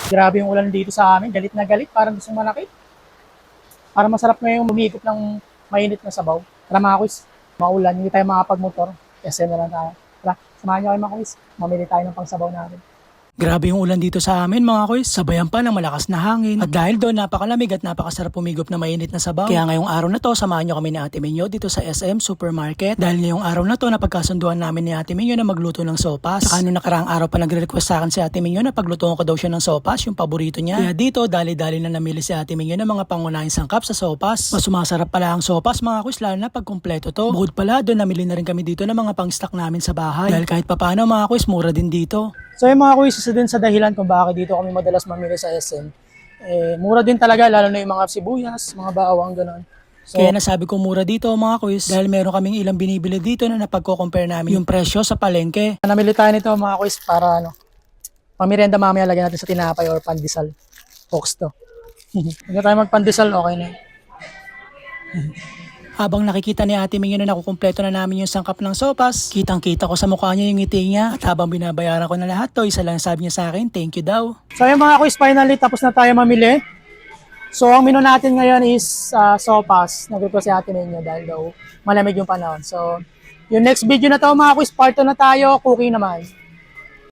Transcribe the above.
Grabe yung ulan dito sa amin. Galit na galit. Parang gusto malaki. Para masarap ngayong lumikot ng mainit na sabaw. Tara mga kuis, maulan. Hindi tayo makapag-motor. SM na lang tayo. Tara, samahan nyo kayo mga kuis. Mamili tayo ng pangsabaw natin. Grabe yung ulan dito sa amin mga kuys, sabayan pa ng malakas na hangin. At dahil doon napakalamig at napakasarap pumigop na mainit na sabaw. Kaya ngayong araw na to, samahan nyo kami ni Ate Minyo dito sa SM Supermarket. Dahil ngayong araw na to, napagkasunduan namin ni Ate Minyo na magluto ng sopas. Saka nung nakaraang araw pa nagre-request sa akin si Ate Minyo na paglutuan ko daw siya ng sopas, yung paborito niya. Kaya dito, dali-dali na namili si Ate Minyo ng mga pangunahing sangkap sa sopas. Mas sumasarap pala ang sopas mga kuys, lalo na pag kumpleto to. Bukod pala, doon namili na rin kami dito ng mga pang-stock namin sa bahay. Dahil kahit papano mga kuys, mura din dito. So yung mga kuys, isa din sa dahilan kung bakit dito kami madalas mamili sa SM. Mura din talaga, lalo na yung mga sibuyas, mga bawang, gano'n. So, kaya nasabi ko mura dito mga kuys, dahil meron kaming ilang binibili dito na napagko-compare namin yung presyo sa palengke. Namili tayo nito mga kuys para pamirienda mamaya lagyan natin sa tinapay or pandesal. Ox to. Hindi tayo magpandesal, okay na. Habang nakikita ni Ate Minyo na nakukumpleto na namin yung sangkap ng sopas, kitang-kita ko sa mukha niya yung ngiti niya. At habang binabayaran ko na lahat to, isa lang sabi niya sa akin, thank you daw. So yung mga kuys, finally tapos na tayo mamili. So ang menu natin ngayon is sopas. Nagluto si Ate Minyo dahil daw malamig yung panahon. So yung next video na to mga kuys, part 2 na tayo, cooking naman.